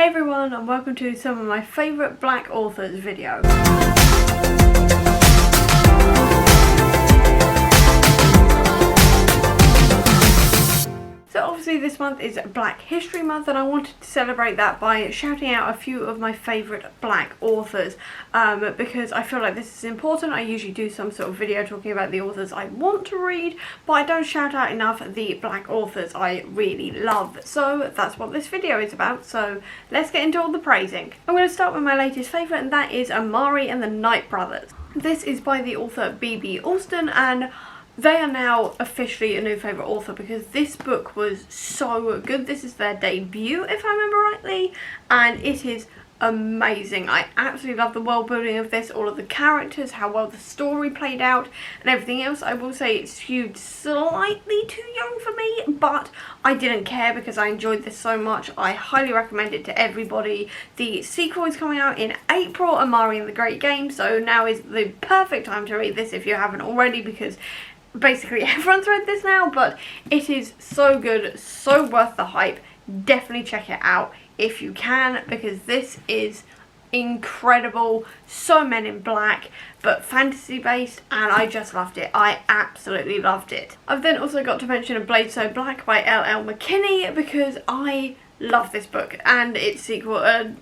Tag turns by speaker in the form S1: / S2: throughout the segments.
S1: everyone, and welcome to some of my favourite black authors videos. So obviously this month is Black History Month, and I wanted to celebrate that by shouting out a few of my favourite black authors because I feel like this is important. I usually do some sort of video talking about the authors I want to read, but I don't shout out enough the black authors I really love. So that's what this video is about, so let's get into all the praising. I'm going to start with my latest favourite, and that is Amari and the Night Brothers. This is by the author B.B. Alston, and they are now officially a new favourite author because this book was so good. This is their debut, if I remember rightly, and it is amazing. I absolutely love the world building of this, all of the characters, how well the story played out, and everything else. I will say it's skewed slightly too young for me, but I didn't care because I enjoyed this so much. I highly recommend it to everybody. The sequel is coming out in April, Amari and the Great Game, so now is the perfect time to read this if you haven't already, because basically everyone's read this now, but it is so good, so worth the hype. Definitely check it out if you can, because this is incredible. So Men in Black, but fantasy based, and I just loved it. I absolutely loved it. I've then also got to mention A Blade So Black by L.L. McKinney because I love this book and its sequel, A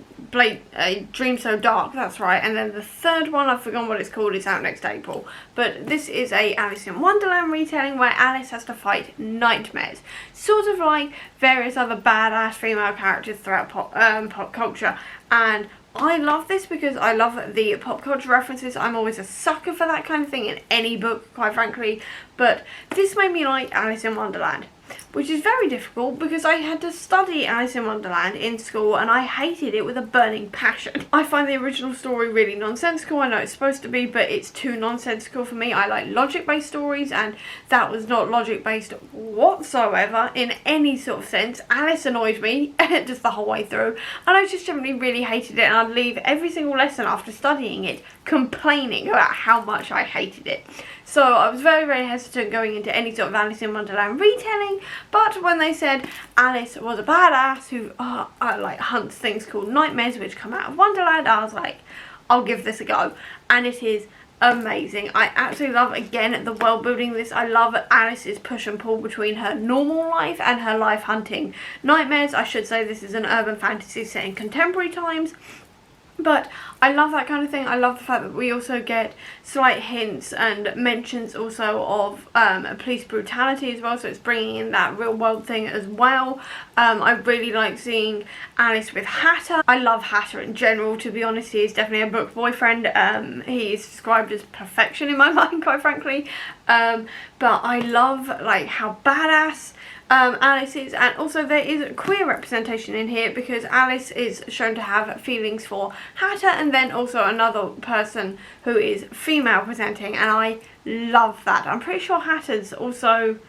S1: Dream So Dark, that's right, and then the third one, I've forgotten what it's called, it's out next April, but this is a Alice in Wonderland retelling where Alice has to fight nightmares, sort of like various other badass female characters throughout pop culture, and I love this because I love the pop culture references. I'm always a sucker for that kind of thing in any book, quite frankly, but this made me like Alice in Wonderland, which is very difficult because I had to study Alice in Wonderland in school and I hated it with a burning passion. I find the original story really nonsensical. I know it's supposed to be, but it's too nonsensical for me. I like logic-based stories, and that was not logic-based whatsoever in any sort of sense. Alice annoyed me just the whole way through, and I just generally really hated it, and I'd leave every single lesson after studying it complaining about how much I hated it. So I was very, very hesitant going into any sort of Alice in Wonderland retelling, but when they said Alice was a badass who like hunts things called nightmares which come out of Wonderland, I was like, I'll give this a go, and it is amazing. I absolutely love, again, the world building this. I love Alice's push and pull between her normal life and her life hunting nightmares. I should say this is an urban fantasy set in contemporary times, but I love that kind of thing. I love the fact that we also get slight hints and mentions also of police brutality as well, so it's bringing in that real world thing as well. I really like seeing Alice with Hatter. I love Hatter in general, to be honest. He is definitely a book boyfriend. He is described as perfection in my mind, quite frankly, but I love like how badass Alice is, and also there is queer representation in here because Alice is shown to have feelings for Hatter and then also another person who is female presenting, and I love that. I'm pretty sure Hatter's also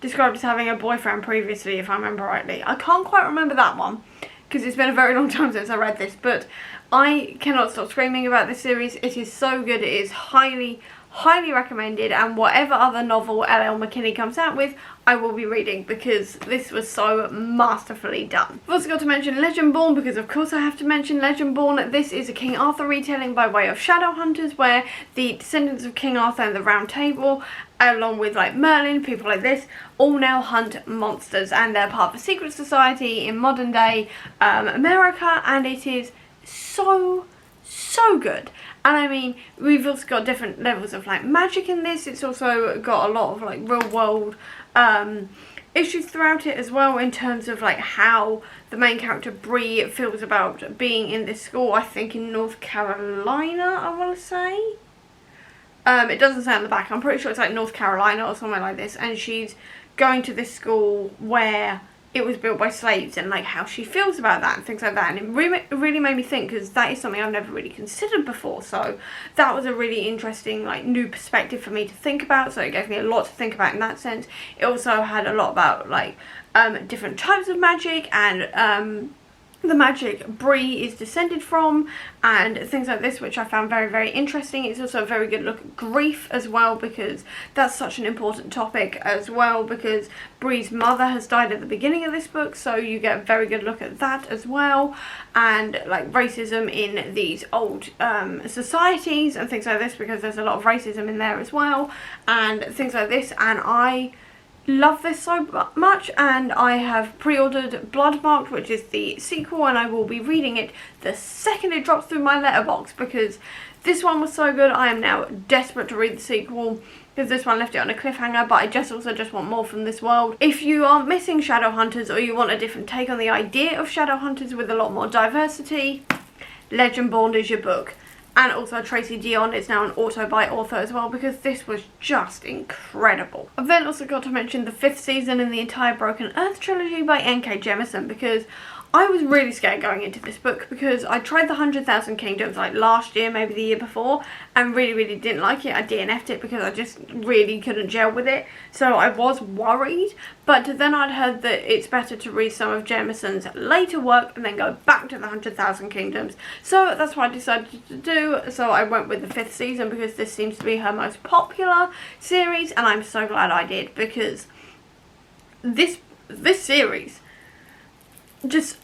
S1: described as having a boyfriend previously, if I remember rightly. I can't quite remember that one because it's been a very long time since I read this, but I cannot stop screaming about this series. It is so good. It is highly recommended, and whatever other novel L.L. McKinney comes out with, I will be reading because this was so masterfully done. I've also got to mention Legendborn because of course I have to mention Legendborn. This is a King Arthur retelling by way of Shadowhunters, where the descendants of King Arthur and the Round Table, along with like Merlin, people like this, all now hunt monsters, and they're part of a secret society in modern day America, and it is so good. And I mean, we've also got different levels of like magic in this. It's also got a lot of like real world issues throughout it as well, in terms of like how the main character Bree feels about being in this school, I think in North Carolina, I want to say. It doesn't say on the back. I'm pretty sure it's like North Carolina or somewhere like this, and she's going to this school where it was built by slaves, and like how she feels about that and things like that, and it really made me think, because that is something I've never really considered before. So that was a really interesting like new perspective for me to think about, so it gave me a lot to think about in that sense. It also had a lot about like different types of magic and the magic Bree is descended from, and things like this, which I found very, very interesting. It's also a very good look at grief as well, because that's such an important topic as well, because Bree's mother has died at the beginning of this book, so you get a very good look at that as well, and like racism in these old societies and things like this, because there's a lot of racism in there as well, and things like this. And I love this so much, and I have pre-ordered Bloodmarked, which is the sequel, and I will be reading it the second it drops through my letterbox, because this one was so good. I am now desperate to read the sequel, because this one left it on a cliffhanger, but I also just want more from this world. If you are missing Shadowhunters, or you want a different take on the idea of Shadowhunters with a lot more diversity, Legendborn is your book. And also Tracy Deonn is now an auto-buy author as well, because this was just incredible. I've then also got to mention the 5th season in the entire Broken Earth trilogy by N.K. Jemisin, because I was really scared going into this book, because I tried the 100,000 Kingdoms like last year, maybe the year before, and really didn't like it. I DNF'd it because I just really couldn't gel with it, so I was worried. But then I'd heard that it's better to read some of Jemisin's later work and then go back to the 100,000 Kingdoms, so that's what I decided to do. So I went with the 5th season, because this seems to be her most popular series, and I'm so glad I did, because this series, just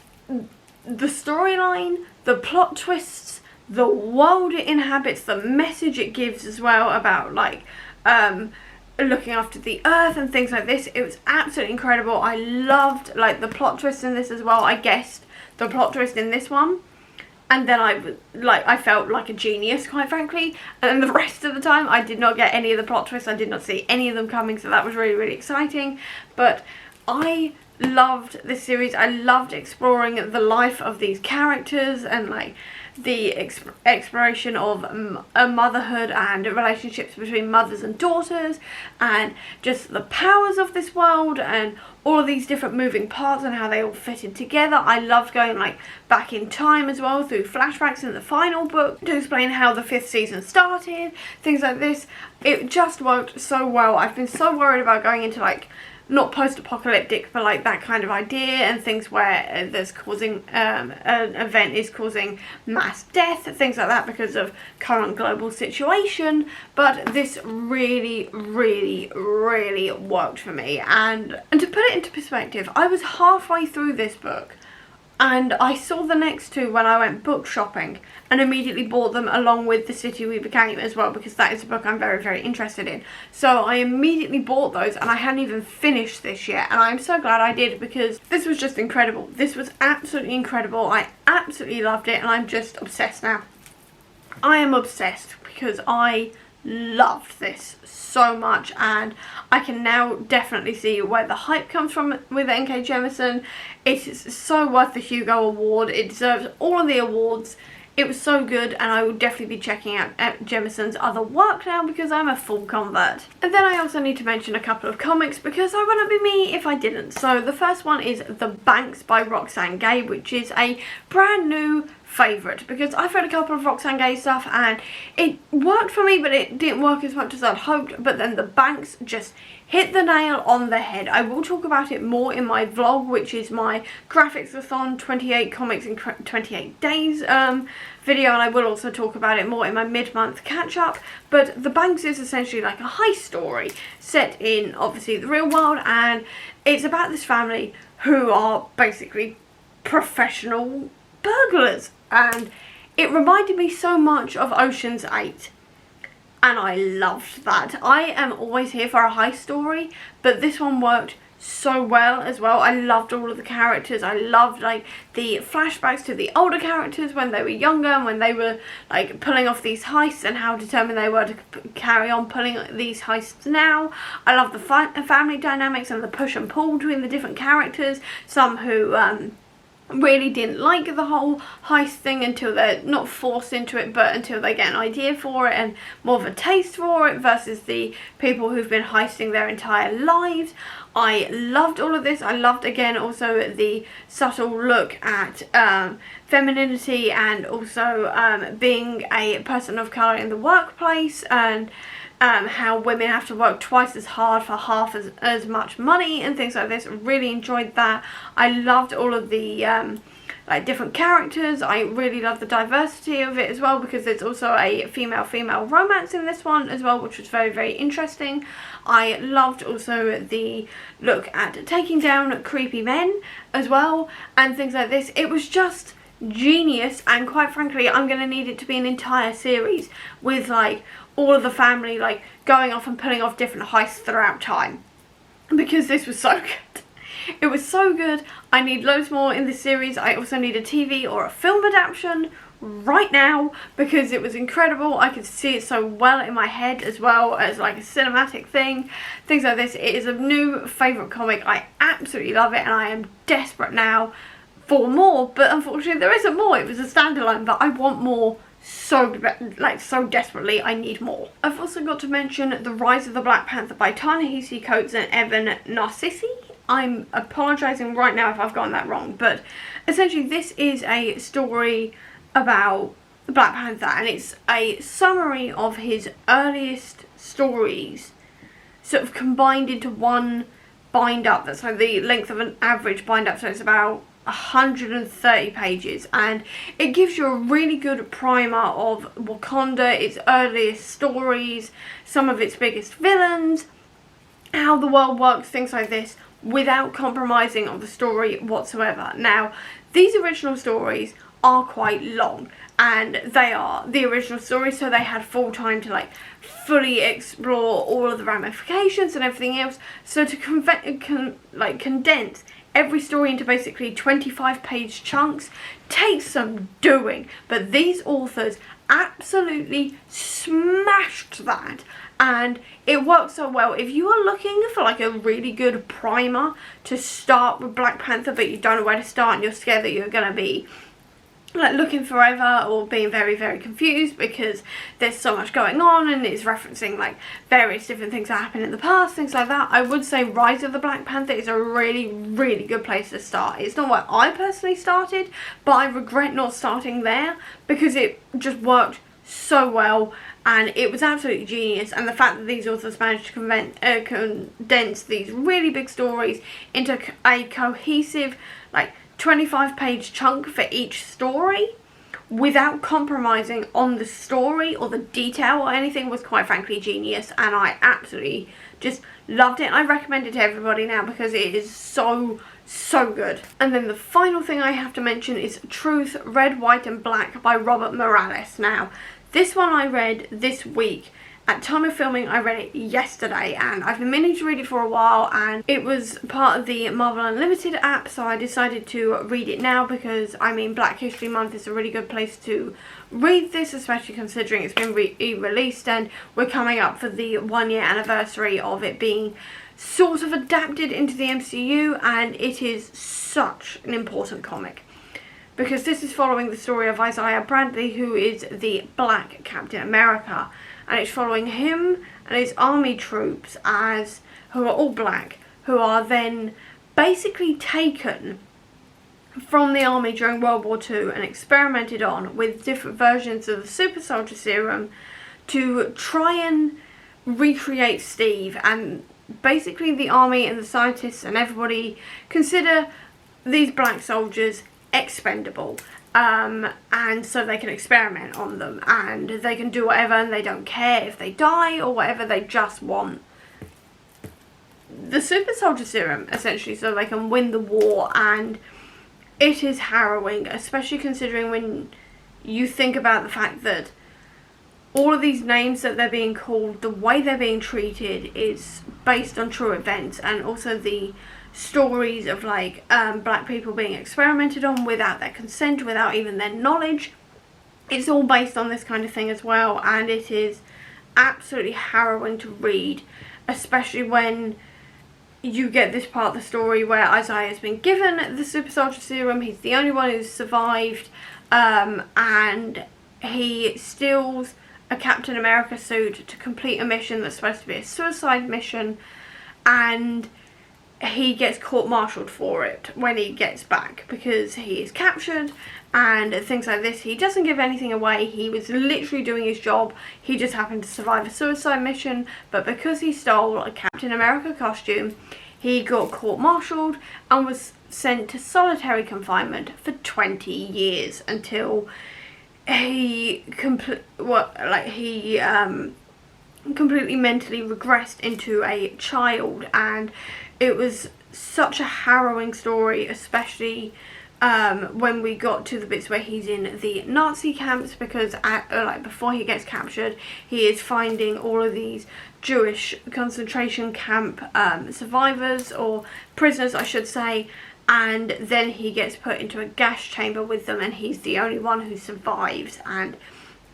S1: the storyline, the plot twists, the world it inhabits, the message it gives as well about like looking after the earth and things like this, it was absolutely incredible. I loved like the plot twist in this as well. I guessed the plot twist in this one, and then I felt like a genius, quite frankly, and the rest of the time I did not get any of the plot twists. I did not see any of them coming, so that was really exciting. But I loved this series. I loved exploring the life of these characters, and like the exploration of motherhood and relationships between mothers and daughters, and just the powers of this world, and all of these different moving parts and how they all fitted together. I loved going like back in time as well, through flashbacks in the final book to explain how the 5th season started, things like this. It just worked so well. I've been so worried about going into like not post-apocalyptic, but like that kind of idea, and things where there's causing an event is causing mass death, things like that, because of current global situation. But this really worked for me, and to put it into perspective, I was halfway through this book and I saw the next two when I went book shopping, and immediately bought them along with The City We Became as well, because that is a book I'm very interested in. So I immediately bought those, and I hadn't even finished this yet, and I'm so glad I did, because this was just incredible. This was absolutely incredible. I absolutely loved it, and I'm just obsessed now. I am obsessed because I loved this so much, and I can now definitely see where the hype comes from with N.K. Jemisin. It is so worth the Hugo Award. It deserves all of the awards. It was so good, and I will definitely be checking out Jemisin's other work now, because I'm a full convert. And then I also need to mention a couple of comics, because I wouldn't be me if I didn't. So the first one is The Banks by Roxane Gay, which is a brand new favourite, because I've read a couple of Roxane Gay stuff and it worked for me, but it didn't work as much as I'd hoped. But then The Banks just hit the nail on the head. I will talk about it more in my vlog, which is my graphics-a-thon 28 comics in 28 days video, and I will also talk about it more in my mid-month catch-up. But The Banks is essentially like a heist story set in obviously the real world, and it's about this family who are basically professional burglars, and it reminded me so much of Ocean's 8, and I loved that. I am always here for a heist story, but this one worked so well as well. I loved all of the characters. I loved like the flashbacks to the older characters when they were younger, and when they were like pulling off these heists, and how determined they were to carry on pulling these heists now. I love the family dynamics and the push and pull between the different characters. Some who really didn't like the whole heist thing until they're not forced into it, but until they get an idea for it and more of a taste for it, versus the people who've been heisting their entire lives. I loved all of this. I loved again also the subtle look at femininity, and also being a person of colour in the workplace, and how women have to work twice as hard for half as much money and things like this. Really enjoyed that. I loved all of the like different characters. I really love the diversity of it as well, because there's also a female romance in this one as well, which was very interesting. I loved also the look at taking down creepy men as well and things like this. It was just genius, and quite frankly I'm going to need it to be an entire series with like all of the family like going off and pulling off different heists throughout time, because this was so good. It was so good. I need loads more in this series. I also need a TV or a film adaptation right now, because it was incredible. I could see it so well in my head as well as like a cinematic thing, things like this. It is a new favourite comic. I absolutely love it, and I am desperate now for more, but unfortunately there isn't more. It was a standalone, but I want more so desperately. I need more. I've also got to mention The Rise of the Black Panther by Ta-Nehisi Coates and Evan Narcissi. I'm apologising right now if I've gotten that wrong, but essentially this is a story about the Black Panther, and it's a summary of his earliest stories sort of combined into one bind up that's like the length of an average bind up, so it's about 130 pages, and it gives you a really good primer of Wakanda, its earliest stories, some of its biggest villains, how the world works, things like this, without compromising on the story whatsoever. Now, these original stories are quite long, and they are the original stories, so they had full time to like fully explore all of the ramifications and everything else. So to condense every story into basically 25-page chunks takes some doing, but these authors absolutely smashed that, and it works so well. If you are looking for like a really good primer to start with Black Panther, but you don't know where to start and you're scared that you're going to be like looking forever or being very confused because there's so much going on and it's referencing like various different things that happened in the past, things like that, I would say Rise of the Black Panther is a really good place to start. It's not where I personally started, but I regret not starting there because it just worked so well and it was absolutely genius. And the fact that these authors managed to condense these really big stories into a cohesive like 25-page chunk for each story without compromising on the story or the detail or anything was quite frankly genius, and I absolutely just loved it. I recommend it to everybody now because it is so good. And then the final thing I have to mention is Truth, Red, White and Black by Robert Morales. Now, this one I read this week. At time of filming, I read it yesterday, and I've been meaning to read it for a while, and it was part of the Marvel Unlimited app, so I decided to read it now because, I mean, Black History Month is a really good place to read this, especially considering it's been re-released, and we're coming up for the 1-year anniversary of it being sort of adapted into the MCU, and it is such an important comic. Because this is following the story of Isaiah Bradley, who is the Black Captain America. And it's following him and his army troops who are all black, who are then basically taken from the army during World War II and experimented on with different versions of the super soldier serum to try and recreate Steve. And basically the army and the scientists and everybody consider these black soldiers expendable. And so they can experiment on them and they can do whatever and they don't care if they die or whatever, they just want the super soldier serum essentially so they can win the war. And it is harrowing, especially considering when you think about the fact that all of these names that they're being called, the way they're being treated is based on true events, and also the stories of like black people being experimented on without their consent, without even their knowledge. It's all based on this kind of thing as well, and it is absolutely harrowing to read, especially when you get this part of the story where Isaiah has been given the super soldier serum. He's the only one who's survived, and he steals a Captain America suit to complete a mission that's supposed to be a suicide mission, and he gets court-martialed for it when he gets back because he is captured and things like this. He doesn't give anything away. He was literally doing his job. He just happened to survive a suicide mission, but because he stole a Captain America costume, he got court-martialed and was sent to solitary confinement for 20 years until he completely mentally regressed into a child. And it was such a harrowing story, especially when we got to the bits where he's in the Nazi camps, because before he gets captured, he is finding all of these Jewish concentration camp survivors, or prisoners I should say, and then he gets put into a gas chamber with them, and he's the only one who survives, and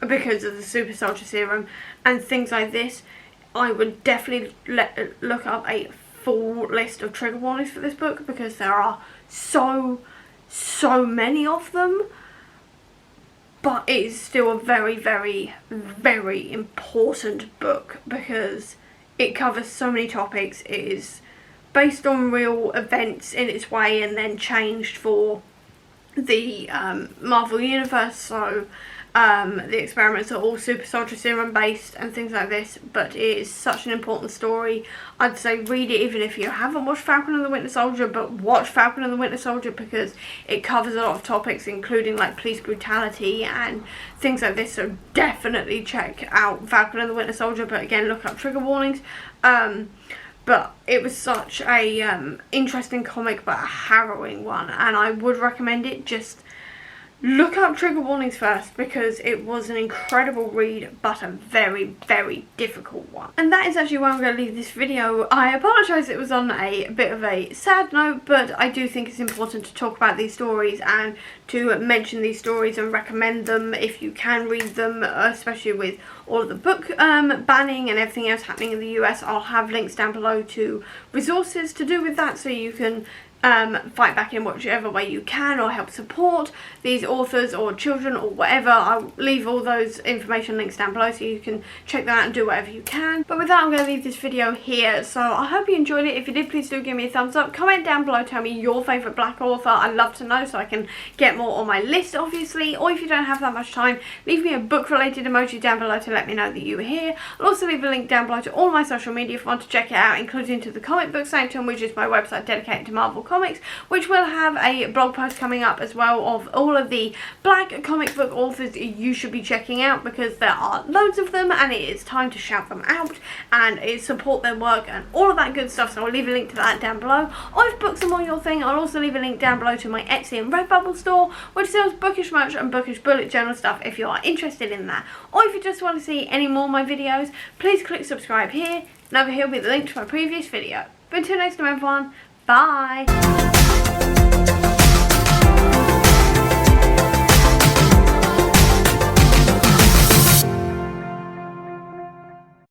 S1: because of the super soldier serum and things like this. I would definitely look up a full list of trigger warnings for this book, because there are so many of them, but it is still a very, very, very important book because it covers so many topics. It is based on real events in its way and then changed for the Marvel Universe, so the experiments are all super soldier serum based and things like this, but it is such an important story. I'd say read it even if you haven't watched Falcon and the Winter Soldier, but watch Falcon and the Winter Soldier because it covers a lot of topics, including like police brutality and things like this, so definitely check out Falcon and the Winter Soldier, but again, look up trigger warnings. But it was such a interesting comic, but a harrowing one, and I would recommend it. Just look up trigger warnings first, because it was an incredible read, but a very, very difficult one. And that is actually where I'm going to leave this video. I apologise it was on a bit of a sad note, but I do think it's important to talk about these stories and to mention these stories and recommend them if you can read them, especially with all of the book banning and everything else happening in the US. I'll have links down below to resources to do with that, so you can fight back in whichever way you can, or help support these authors or children or whatever. I'll leave all those information links down below so you can check that out and do whatever you can. But with that, I'm going to leave this video here, so I hope you enjoyed it. If you did, please do give me a thumbs up. Comment down below, tell me your favourite black author. I'd love to know so I can get more on my list, obviously. Or if you don't have that much time, leave me a book related emoji down below to let me know that you were here. I'll also leave a link down below to all my social media if you want to check it out, including to the Comic Book Sanctum, which is my website dedicated to Marvel Comics, which will have a blog post coming up as well of all of the black comic book authors you should be checking out, because there are loads of them and it is time to shout them out and support their work and all of that good stuff. So I'll leave a link to that down below. Or if books are more your thing, I'll also leave a link down below to my Etsy and Redbubble store, which sells bookish merch and bookish bullet journal stuff if you are interested in that. Or if you just want to see any more of my videos, please click subscribe here, and over here will be the link to my previous video. But until next time everyone, bye!